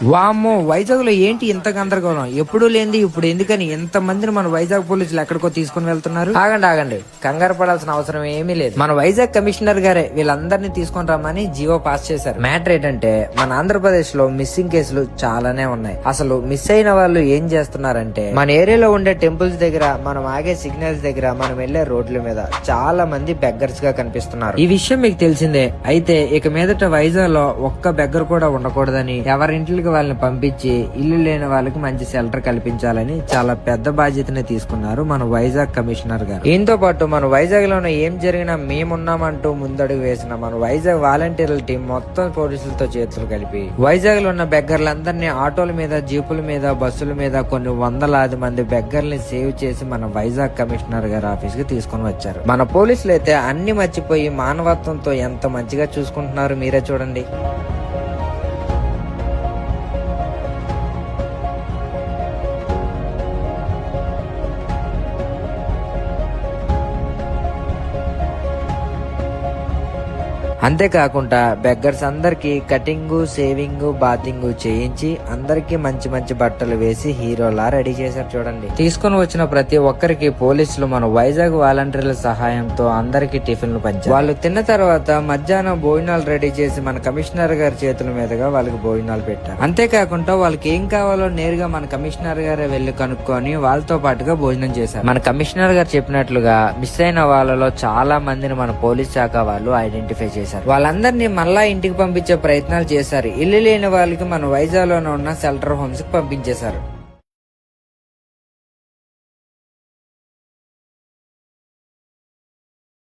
వామ్మో, వైజాగ్ లో ఏంటి ఇంత గందరగోళం? ఎప్పుడూ లేనిది ఇప్పుడు ఎందుకని ఇంత మందిని మన వైజాగ్ పోలీసులు ఎక్కడికో తీసుకుని వెళ్తున్నారు? ఆగండి, కంగారు పడాల్సిన అవసరం ఏమీ లేదు. మన వైజాగ్ కమిషనర్ గారే వీళ్ళందరినీ తీసుకొని రమ్మని జీవో పాస్ చేశారు. మ్యాటర్ ఏంటంటే మన ఆంధ్రప్రదేశ్ లో మిస్సింగ్ కేసులు చాలానే ఉన్నాయి. అసలు మిస్ అయిన వాళ్ళు ఏం చేస్తున్నారంటే మన ఏరియాలో ఉండే టెంపుల్స్ దగ్గర, మనం ఆగే సిగ్నల్స్ దగ్గర, మనం వెళ్లే రోడ్ల మీద చాలా మంది బెగ్గర్స్ గా కనిపిస్తున్నారు. ఈ విషయం మీకు తెలిసిందే. అయితే ఇక మీదట వైజాగ్ లో ఒక్క బెగ్గర్ కూడా ఉండకూడదని, ఎవరింటికి వాళ్ళని పంపించి ఇల్లు లేని వాళ్ళకి మంచి షెల్టర్ కల్పించాలని చాలా పెద్ద బాధ్యతని తీసుకున్నారు మన వైజాగ్ కమిషనర్ గారు. దీంతో పాటు మన వైజాగ్ లోనే ఏం జరిగినా మేమున్నామంటూ ముందడుగు వేసిన మన వైజాగ్ వాలంటీర్ల టీం మొత్తం పోలీసులతో చేతులు కలిపి వైజాగ్ లో ఉన్న బెగ్గర్లందరినీ ఆటోల మీద, జీపుల మీద, బస్సుల మీద కొన్ని వందలాది మంది బెగ్గర్ని సేవ్ చేసి మన వైజాగ్ కమిషనర్ గారి ఆఫీస్ కి తీసుకుని వచ్చారు. మన పోలీసులు అయితే అన్ని మర్చిపోయి మానవత్వంతో ఎంత మంచిగా చూసుకుంటున్నారు మీరే చూడండి. అంతేకాకుండా బెగ్గర్స్ అందరికి కటింగ్, సేవింగ్, బాతింగ్ చేయించి అందరికి మంచి మంచి బట్టలు వేసి హీరోలా రెడీ చేశారు చూడండి. తీసుకుని వచ్చిన ప్రతి ఒక్కరికి పోలీసులు మన వైజాగ్ వాలంటీర్ల సహాయంతో అందరికి టిఫిన్లు పంచారు. వాళ్ళు తిన్న తర్వాత మధ్యాహ్నం భోజనాలు రెడీ చేసి మన కమిషనర్ గారి చేతుల మీదుగా వాళ్ళకి భోజనాలు పెట్టారు. అంతేకాకుండా వాళ్ళకి ఏం కావాలో నేరుగా మన కమిషనర్ గారే వెళ్లి కనుక్కొని వాళ్ళతో పాటుగా భోజనం చేశారు. మన కమిషనర్ గారు చెప్పినట్లుగా మిస్ అయిన వాళ్ళలో చాలా మందిని మన పోలీస్ శాఖ వాళ్ళు ఐడెంటిఫై చేశారు. వాళ్ళందరినీ మళ్ళా ఇంటికి పంపించే ప్రయత్నాలు చేశారు. ఇల్లు లేని వాళ్ళకి మన వైజాగ్ లోనే ఉన్న షెల్టర్ హోమ్స్ కి పంపించేశారు.